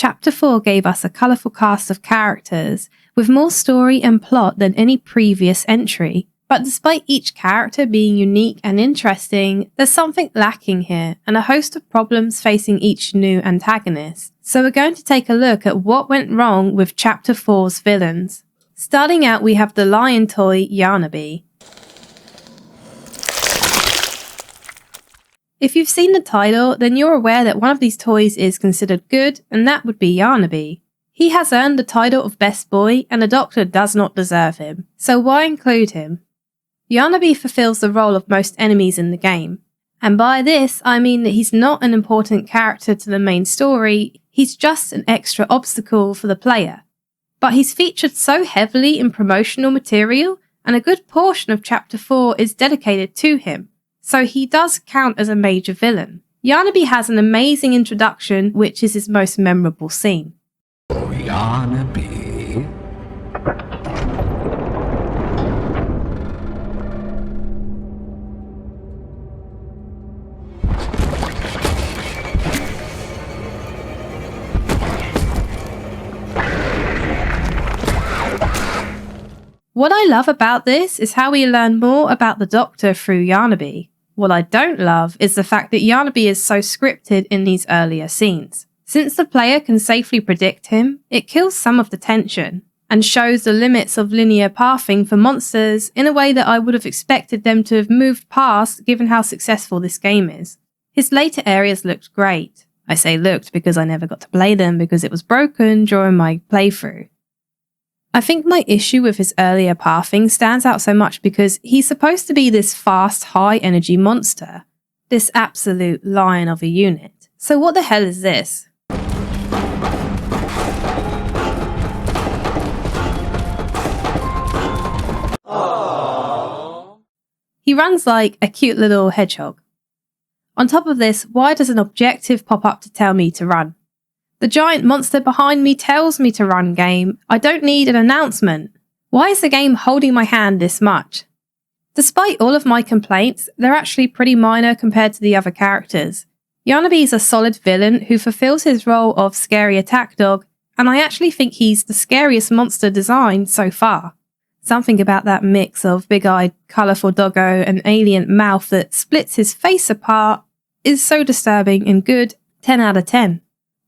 Chapter 4 gave us a colourful cast of characters, with more story and plot than any previous entry. But despite each character being unique and interesting, there's something lacking here, and a host of problems facing each new antagonist. So we're going to take a look at what went wrong with Chapter 4's villains. Starting out, we have the lion toy Yanabi. If you've seen the title, then you're aware that one of these toys is considered good, and that would be Yanabi. He has earned the title of best boy, and the Doctor does not deserve him, so why include him? Yanabi fulfills the role of most enemies in the game, and by this I mean that he's not an important character to the main story, he's just an extra obstacle for the player. But he's featured so heavily in promotional material, and a good portion of Chapter 4 is dedicated to him. So he does count as a major villain. Yanabi has an amazing introduction, which is his most memorable scene. Oh, Yanabi. What I love about this is how we learn more about the Doctor through Yanabi. What I don't love is the fact that Yanabi is so scripted in these earlier scenes. Since the player can safely predict him, it kills some of the tension, and shows the limits of linear pathing for monsters in a way that I would have expected them to have moved past given how successful this game is. His later areas looked great. I say looked because I never got to play them because it was broken during my playthrough. I think my issue with his earlier pathing stands out so much because he's supposed to be this fast, high-energy monster. This absolute lion of a unit. So what the hell is this? Aww. He runs like a cute little hedgehog. On top of this, why does an objective pop up to tell me to run? The giant monster behind me tells me to run, game. I don't need an announcement. Why is the game holding my hand this much? Despite all of my complaints, they're actually pretty minor compared to the other characters. Yanabi is a solid villain who fulfills his role of scary attack dog, and I actually think he's the scariest monster design so far. Something about that mix of big-eyed, colourful doggo and alien mouth that splits his face apart is so disturbing and good, 10 out of 10.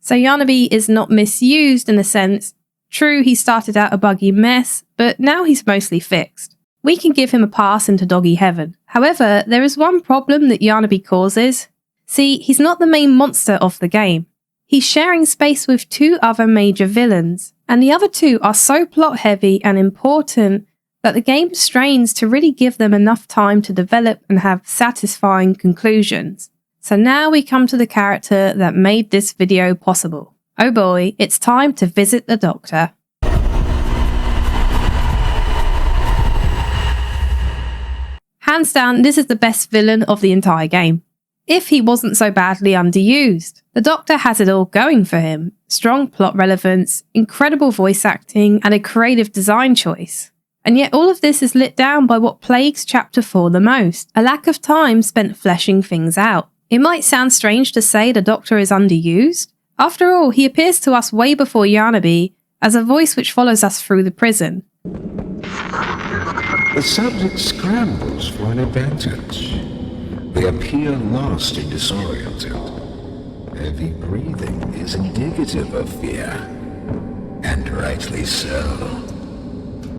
So Yanabi is not misused in a sense. True, he started out a buggy mess, but now he's mostly fixed. We can give him a pass into doggy heaven. However, there is one problem that Yanabi causes. See, he's not the main monster of the game. He's sharing space with two other major villains, and the other two are so plot heavy and important that the game strains to really give them enough time to develop and have satisfying conclusions. So now we come to the character that made this video possible. Oh boy, it's time to visit the Doctor. Hands down, this is the best villain of the entire game. If he wasn't so badly underused. The Doctor has it all going for him. Strong plot relevance, incredible voice acting, and a creative design choice. And yet all of this is lit down by what plagues Chapter 4 the most, a lack of time spent fleshing things out. It might sound strange to say the Doctor is underused. After all, he appears to us way before Yanabi, as a voice which follows us through the prison. The subject scrambles for an advantage. They appear lost and disoriented. Heavy breathing is indicative of fear, and rightly so.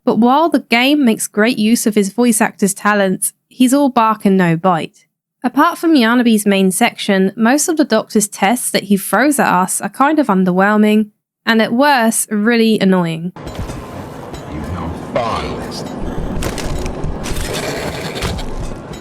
But while the game makes great use of his voice actor's talents, he's all bark and no bite. Apart from Yanabi's main section, most of the Doctor's tests that he throws at us are kind of underwhelming, and at worst, really annoying. You know far less.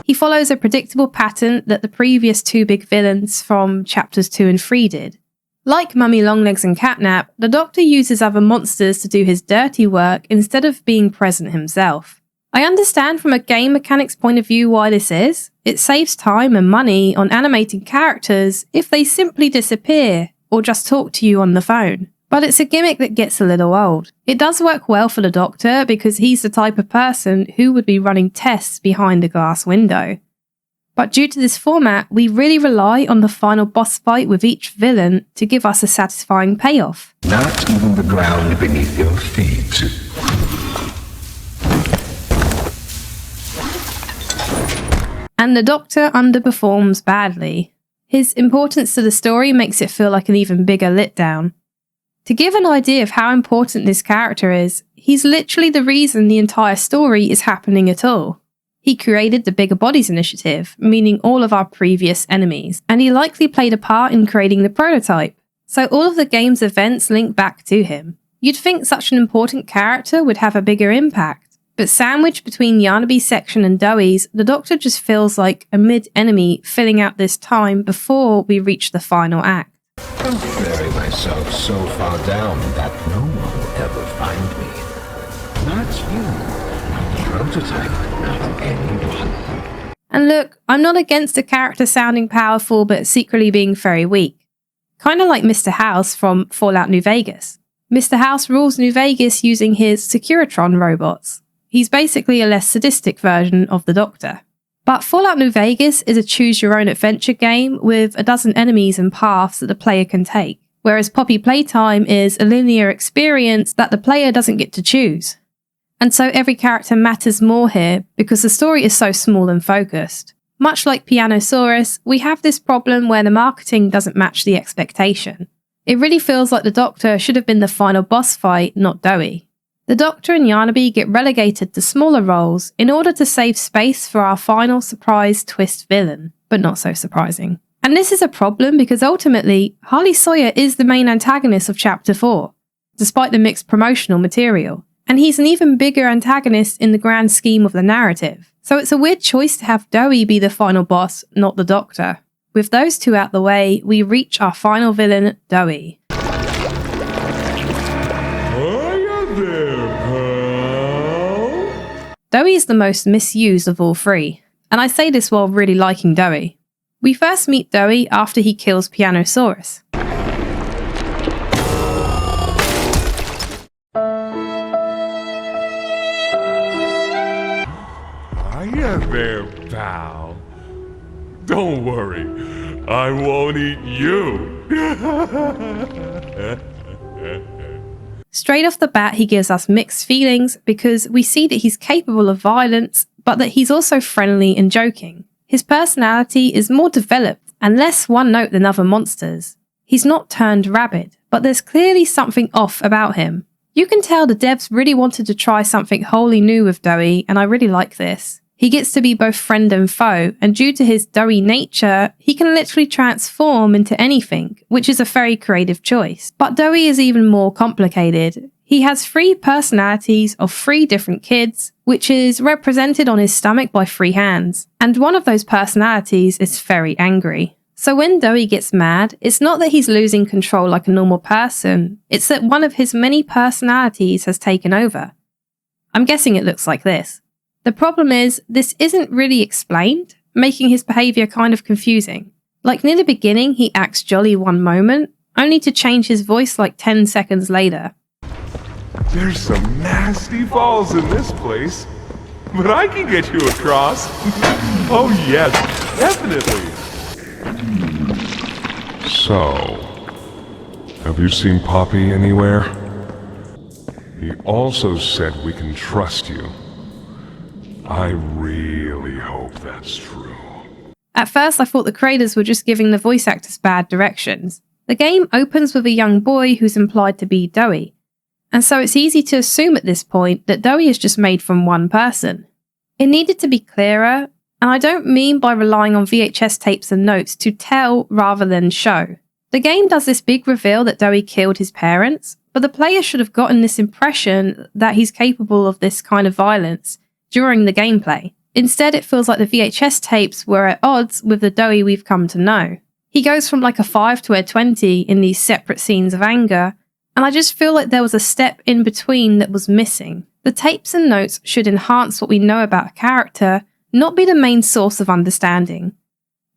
He follows a predictable pattern that the previous two big villains from Chapters 2 and 3 did. Like Mummy Longlegs and Catnap, the Doctor uses other monsters to do his dirty work instead of being present himself. I understand from a game mechanics point of view why this is. It saves time and money on animating characters if they simply disappear or just talk to you on the phone. But it's a gimmick that gets a little old. It does work well for the Doctor because he's the type of person who would be running tests behind a glass window. But due to this format, we really rely on the final boss fight with each villain to give us a satisfying payoff. Not even the ground beneath your feet. And the Doctor underperforms badly. His importance to the story makes it feel like an even bigger letdown. To give an idea of how important this character is, he's literally the reason the entire story is happening at all. He created the Bigger Bodies Initiative, meaning all of our previous enemies, and he likely played a part in creating the prototype, so all of the game's events link back to him. You'd think such an important character would have a bigger impact, but sandwiched between Yanabi's section and Doey's, the Doctor just feels like a mid-enemy filling out this time before we reach the final act. I'll bury myself so far down that no one will ever find me. Not you, not the prototype, not anyone. And look, I'm not against a character sounding powerful but secretly being very weak. Kinda like Mr. House from Fallout New Vegas. Mr. House rules New Vegas using his Securitron robots. He's basically a less sadistic version of the Doctor. But Fallout New Vegas is a choose-your-own-adventure game with a dozen enemies and paths that the player can take, whereas Poppy Playtime is a linear experience that the player doesn't get to choose. And so every character matters more here because the story is so small and focused. Much like Pianosaurus, we have this problem where the marketing doesn't match the expectation. It really feels like the Doctor should have been the final boss fight, not Doey. The Doctor and Yanabi get relegated to smaller roles in order to save space for our final surprise twist villain, but not so surprising. And this is a problem because ultimately, Harley Sawyer is the main antagonist of Chapter 4, despite the mixed promotional material, and he's an even bigger antagonist in the grand scheme of the narrative. So it's a weird choice to have Doey be the final boss, not the Doctor. With those two out the way, we reach our final villain, Doey. Doey is the most misused of all three, and I say this while really liking Doey. We first meet Doey after he kills Pianosaurus. Hiya there, pal. Don't worry, I won't eat you. Straight off the bat, he gives us mixed feelings because we see that he's capable of violence, but that he's also friendly and joking. His personality is more developed and less one-note than other monsters. He's not turned rabid, but there's clearly something off about him. You can tell the devs really wanted to try something wholly new with Doey, and I really like this. He gets to be both friend and foe, and due to his Doey nature, he can literally transform into anything, which is a very creative choice. But Doey is even more complicated. He has 3 personalities of 3 different kids, which is represented on his stomach by 3 hands, and one of those personalities is very angry. So when Doey gets mad, it's not that he's losing control like a normal person, it's that one of his many personalities has taken over. I'm guessing it looks like this. The problem is, this isn't really explained, making his behaviour kind of confusing. Like near the beginning, he acts jolly one moment, only to change his voice like 10 seconds later. There's some nasty falls in this place, but I can get you across. Oh yes, definitely. So, have you seen Poppy anywhere? He also said we can trust you. I really hope that's true. At first, I thought the creators were just giving the voice actors bad directions. The game opens with a young boy who's implied to be Doey, and so it's easy to assume at this point that Doey is just made from one person. It needed to be clearer, and I don't mean by relying on VHS tapes and notes to tell rather than show. The game does this big reveal that Doey killed his parents, but the player should have gotten this impression that he's capable of this kind of violence during the gameplay. Instead, it feels like the VHS tapes were at odds with the Doey we've come to know. He goes from like a 5 to a 20 in these separate scenes of anger, and I just feel like there was a step in between that was missing. The tapes and notes should enhance what we know about a character, not be the main source of understanding.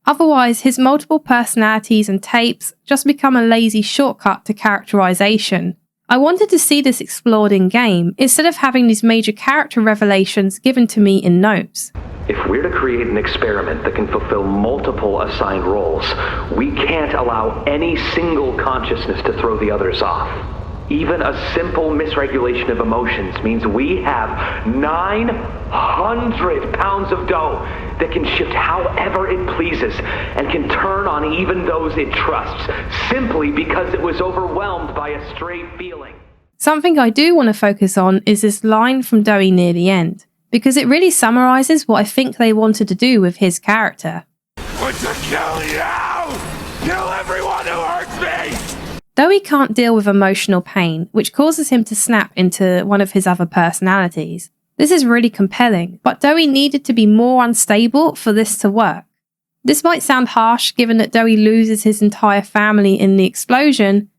Otherwise, his multiple personalities and tapes just become a lazy shortcut to characterization. I wanted to see this explored in-game, instead of having these major character revelations given to me in notes. If we're to create an experiment that can fulfill multiple assigned roles, we can't allow any single consciousness to throw the others off. Even a simple misregulation of emotions means we have 900 pounds of dough that can shift however it pleases and can turn on even those it trusts, simply because it was overwhelmed by a stray feeling. Something I do want to focus on is this line from Doey near the end, because it really summarises what I think they wanted to do with his character. Want to kill you! Kill everyone who hurts me! Doey can't deal with emotional pain, which causes him to snap into one of his other personalities. This is really compelling, but Doey needed to be more unstable for this to work. This might sound harsh given that Doey loses his entire family in the explosion.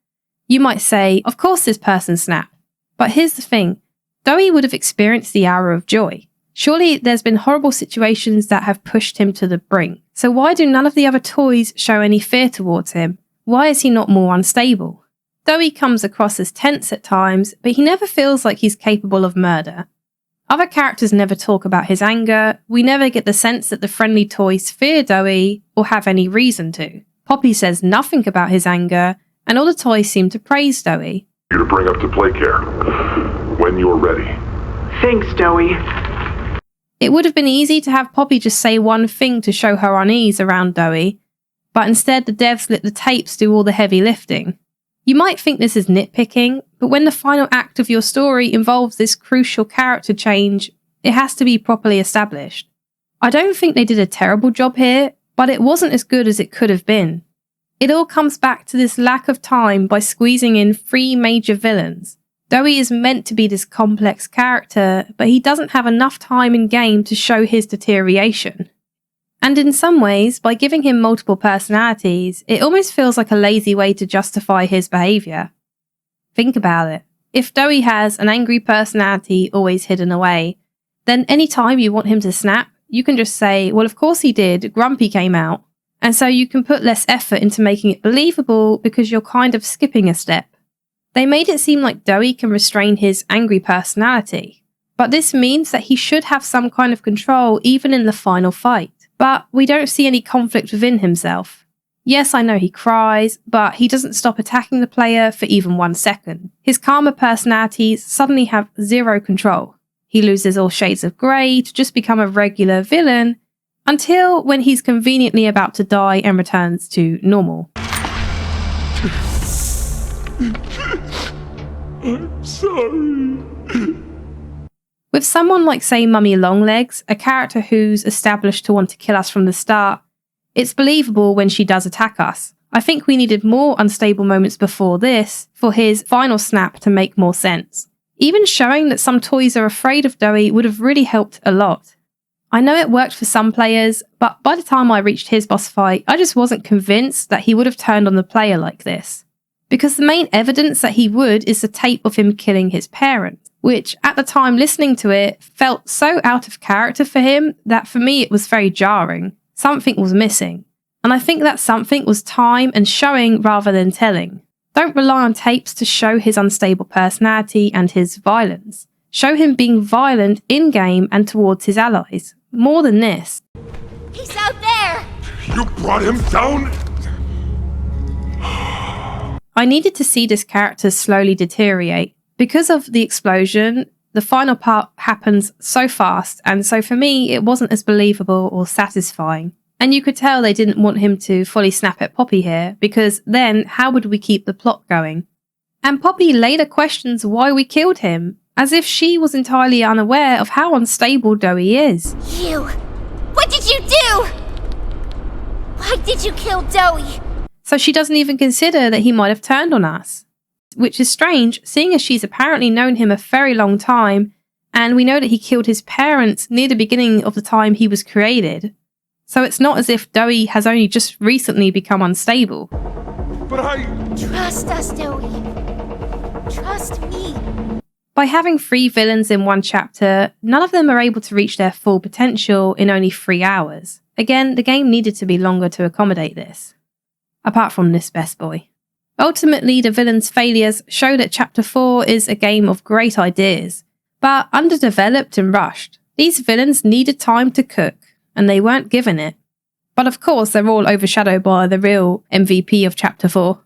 You might say, of course this person snapped. But here's the thing, Doey would have experienced the hour of joy. Surely there's been horrible situations that have pushed him to the brink. So why do none of the other toys show any fear towards him? Why is he not more unstable? Doey comes across as tense at times, but he never feels like he's capable of murder. Other characters never talk about his anger. We never get the sense that the friendly toys fear Doey or have any reason to. Poppy says nothing about his anger, and all the toys seem to praise Doey. You to bring up to play care when you're ready. Thanks, Doey. It would have been easy to have Poppy just say one thing to show her unease around Doey, but instead the devs let the tapes do all the heavy lifting. You might think this is nitpicking, but when the final act of your story involves this crucial character change, it has to be properly established. I don't think they did a terrible job here, but it wasn't as good as it could have been. It all comes back to this lack of time by squeezing in 3 major villains. Doey is meant to be this complex character, but he doesn't have enough time in game to show his deterioration. And in some ways, by giving him multiple personalities, it almost feels like a lazy way to justify his behaviour. Think about it. If Doey has an angry personality always hidden away, then any time you want him to snap, you can just say, well, of course he did, Grumpy came out. And so you can put less effort into making it believable because you're kind of skipping a step. They made it seem like Doey can restrain his angry personality, but this means that he should have some kind of control even in the final fight. But we don't see any conflict within himself. Yes, I know he cries, but he doesn't stop attacking the player for even 1 second. His calmer personalities suddenly have zero control. He loses all shades of grey to just become a regular villain, until when he's conveniently about to die and returns to normal. I'm sorry. With someone like, say, Mummy Longlegs, a character who's established to want to kill us from the start, it's believable when she does attack us. I think we needed more unstable moments before this for his final snap to make more sense. Even showing that some toys are afraid of Doey would have really helped a lot. I know it worked for some players, but by the time I reached his boss fight, I just wasn't convinced that he would have turned on the player like this. Because the main evidence that he would is the tape of him killing his parents, which at the time listening to it felt so out of character for him that for me it was very jarring. Something was missing. And I think that something was time and showing rather than telling. Don't rely on tapes to show his unstable personality and his violence. Show him being violent in-game and towards his allies. More than this. He's out there! You brought him down? I needed to see this character slowly deteriorate. Because of the explosion, the final part happens so fast, and so for me, it wasn't as believable or satisfying. And you could tell they didn't want him to fully snap at Poppy here, because then how would we keep the plot going? And Poppy later questions why we killed him, as if she was entirely unaware of how unstable Doey is. You! What did you do? Why did you kill Doey? So she doesn't even consider that he might have turned on us. Which is strange, seeing as she's apparently known him a very long time, and we know that he killed his parents near the beginning of the time he was created. So it's not as if Doey has only just recently become unstable. But Trust us, Doey. Trust me. By having 3 villains in one chapter, none of them are able to reach their full potential in only 3 hours. Again, the game needed to be longer to accommodate this. Apart from this best boy. Ultimately, the villain's failures show that Chapter 4 is a game of great ideas, but underdeveloped and rushed. These villains needed time to cook, and they weren't given it. But of course, they're all overshadowed by the real MVP of Chapter 4.